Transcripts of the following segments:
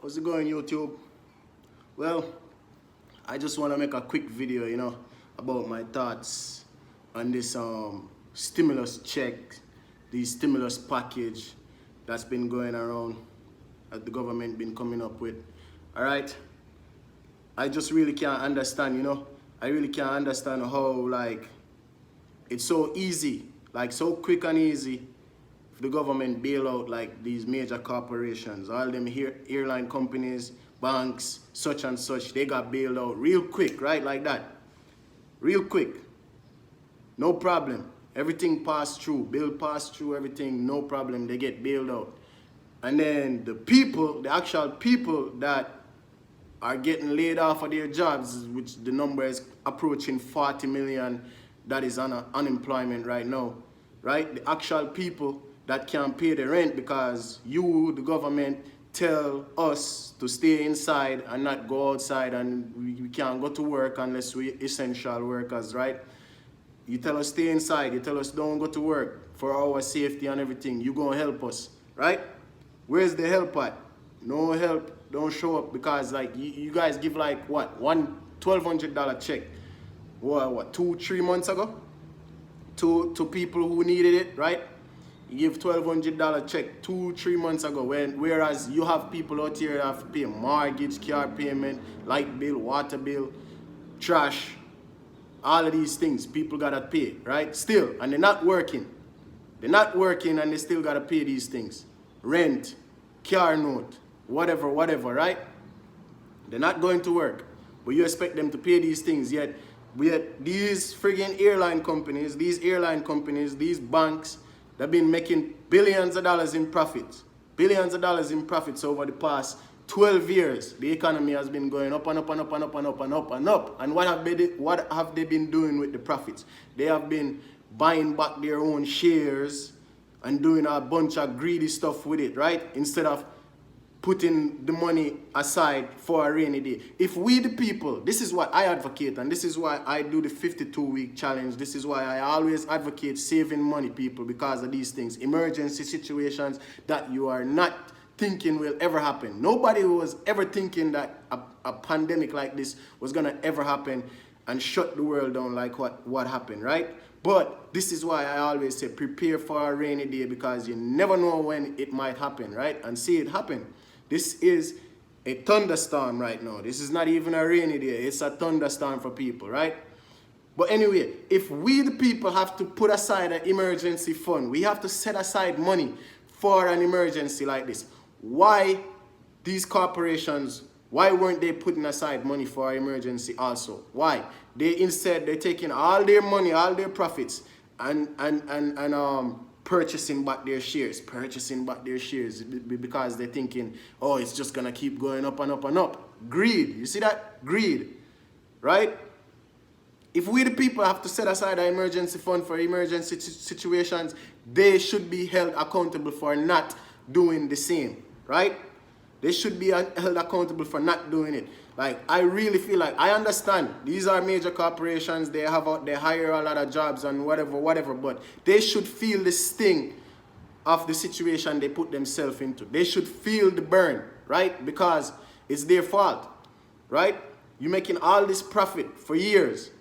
How's it going, YouTube? Well, I just want to make a quick video, about my thoughts on this stimulus check, the stimulus package that's been going around that the government been coming up with. All right, I just really can't understand, I really can't understand how it's so easy, so quick and easy the government bail out these major corporations, all them airline companies, banks, such and such. They got bailed out real quick, right? Like that. Real quick. No problem. Everything passed through. Bill passed through, everything, no problem. They get bailed out. And then the people, the actual people that are getting laid off of their jobs, which the number is approaching 40 million that is on unemployment right now, right? The actual people that can't pay the rent because you, the government, tell us to stay inside and not go outside, and we can't go to work unless we essential workers, right? You tell us stay inside, you tell us don't go to work for our safety and everything. You gonna help us, right? Where's the help at? No help, don't show up because you guys give what? $1,200 check. What, 2-3 months ago? To people who needed it, right? You give $1,200 check 2-3 months ago, whereas you have people out here that have to pay mortgage, car payment, light bill, water bill, trash, all of these things people gotta pay, right? Still, and they're not working. They're not working and they still gotta pay these things. Rent, car note, whatever, right? They're not going to work, but you expect them to pay these things, yet these friggin' airline companies, these banks, they've been making billions of dollars in profits. Billions of dollars in profits over the past 12 years. The economy has been going up and up and up and up and up and up and up. And what have they been doing with the profits? They have been buying back their own shares and doing a bunch of greedy stuff with it, right? Instead of putting the money aside for a rainy day. If we the people, this is what I advocate, and this is why I do the 52-week challenge. This is why I always advocate saving money, people, because of these things. Emergency situations that you are not thinking will ever happen. Nobody was ever thinking that a pandemic like this was gonna ever happen and shut the world down like what happened, right? But this is why I always say prepare for a rainy day, because you never know when it might happen, right? And see it happen. This is a thunderstorm right now. This is not even a rainy day. It's a thunderstorm for people, right? But anyway, if we the people have to put aside an emergency fund, we have to set aside money for an emergency like this. Why these corporations, why weren't they putting aside money for our emergency also? Why? They're taking all their money, all their profits, and purchasing back their shares, because they're thinking, oh, it's just gonna keep going up and up and up. Greed, you see that? Greed, right? If we the people have to set aside an emergency fund for emergency situations, they should be held accountable for not doing the same, right? They should be held accountable for not doing it. I really feel I understand these are major corporations, they hire a lot of jobs and whatever, but they should feel the sting of the situation they put themselves into. They should feel the burn, right? Because it's their fault, right? You're making all this profit for years,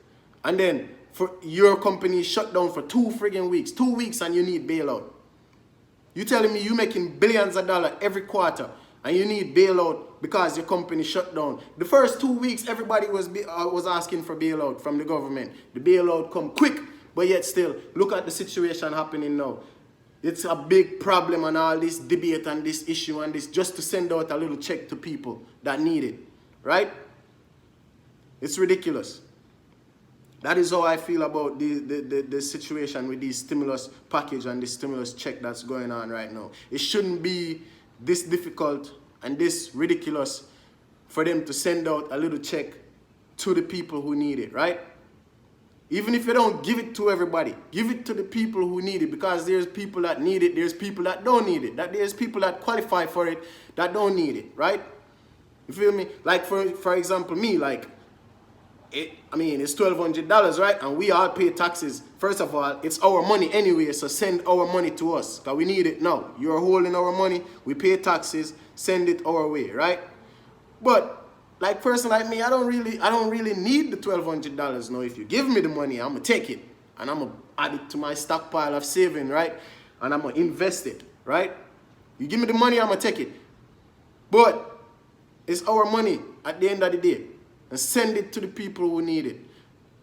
and then for your company shut down for 2 friggin' weeks, 2 weeks, and you need bailout. You telling me you're making billions of dollars every quarter, and you need bailout because your company shut down. The first 2 weeks, everybody was asking for bailout from the government. The bailout come quick, but yet still, look at the situation happening now. It's a big problem, and all this debate and this issue and this, just to send out a little check to people that need it, right? It's ridiculous. That is how I feel about the situation with this stimulus package and this stimulus check that's going on right now. It shouldn't be this difficult and this ridiculous for them to send out a little check to the people who need it, right? Even if you don't give it to everybody, give it to the people who need it, because there's people that need it, there's people that don't need it, there's people that qualify for it that don't need it, right? You feel me? For example, me, I mean, it's $1,200, right? And we all pay taxes. First of all, it's our money anyway, so send our money to us, because we need it now. You're holding our money, we pay taxes, send it our way, right? But like person like me, I don't really need the $1,200 now. If you give me the money, I'm gonna take it and I'm gonna add it to my stockpile of saving, right? And I'm gonna invest it, right? You give me the money, I'm gonna take it. But it's our money at the end of the day. And send it to the people who need it.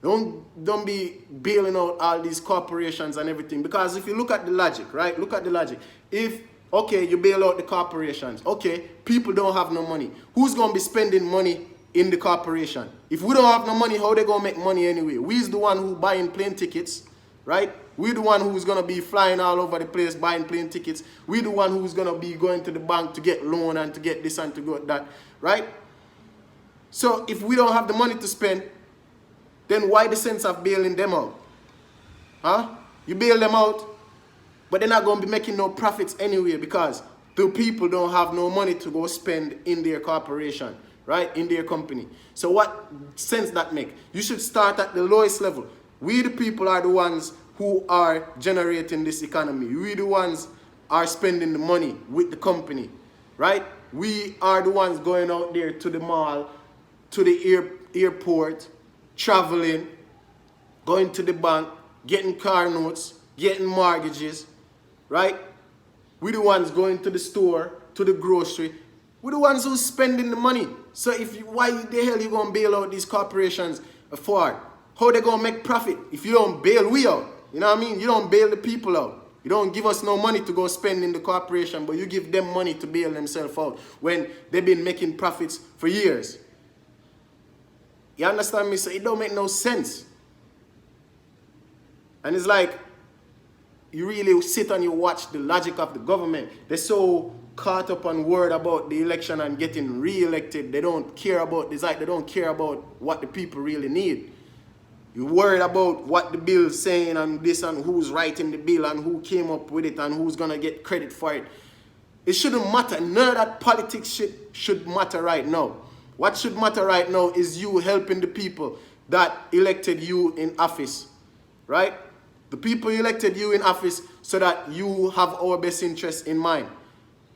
Don't be bailing out all these corporations and everything. Because if you look at the logic, right? Look at the logic. If, okay, you bail out the corporations. Okay, people don't have no money. Who's going to be spending money in the corporation? If we don't have no money, how they going to make money anyway? We's the one who buying plane tickets, right? We're the one who's going to be flying all over the place buying plane tickets. We're the one who's going to be going to the bank to get loan and to get this and to get that, right? So if we don't have the money to spend, then why the sense of bailing them out? Huh? You bail them out, but they're not going to be making no profits anyway because the people don't have no money to go spend in their corporation, right? In their company. So what sense that make? You should start at the lowest level. We the people are the ones who are generating this economy. We the ones are spending the money with the company, right? We are the ones going out there to the mall, to the airport, traveling, going to the bank, getting car notes, getting mortgages, right? We're the ones going to the store, to the grocery. We're the ones who's spending the money. So why the hell you gonna bail out these corporations for? How they gonna make profit if you don't bail we out? You know what I mean? You don't bail the people out. You don't give us no money to go spend in the corporation, but you give them money to bail themselves out when they've been making profits for years. You understand me? So it don't make no sense. And it's like, you really sit and you watch the logic of the government. They're so caught up on word about the election and getting re-elected. They don't care about this. Like they don't care about what the people really need. You're worried about what the bill's saying and this and who's writing the bill and who came up with it and who's gonna get credit for it. It shouldn't matter. None of that politics should matter right now. What should matter right now is you helping the people that elected you in office, right? The people elected you in office so that you have our best interests in mind.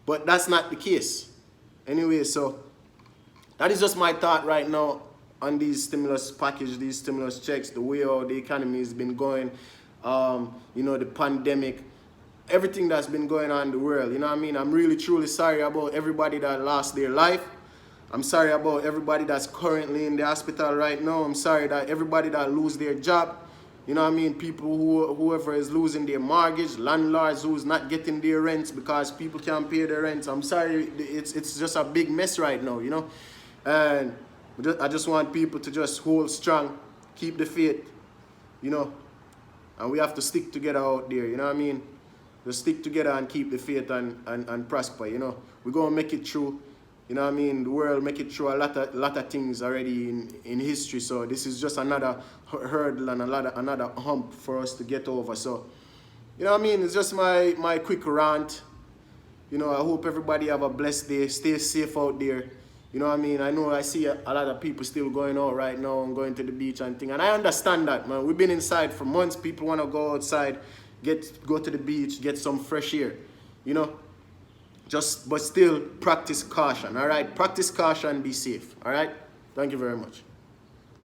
But that's not the case. Anyway, so that is just my thought right now on these stimulus package, these stimulus checks, the way how the economy has been going, you know, the pandemic, everything that's been going on in the world, you know what I mean? I'm really truly sorry about everybody that lost their life. I'm sorry about everybody that's currently in the hospital right now. I'm sorry that everybody that lose their job. You know what I mean? People whoever is losing their mortgage, landlords who's not getting their rents because people can't pay their rents. I'm sorry, it's just a big mess right now, you know? And I just want people to just hold strong, keep the faith, you know? And we have to stick together out there, you know what I mean? Just stick together and keep the faith and prosper, you know? We're going to make it through. You know what I mean? The world make it through a lot of things already in history. So this is just another hurdle and another hump for us to get over. So, you know what I mean? It's just my quick rant. You know, I hope everybody have a blessed day. Stay safe out there. You know what I mean? I know I see a lot of people still going out right now and going to the beach and thing. And I understand that, man. We've been inside for months. People want to go outside, go to the beach, get some fresh air. You know? But still practice caution, all right? Practice caution, be safe, all right? Thank you very much.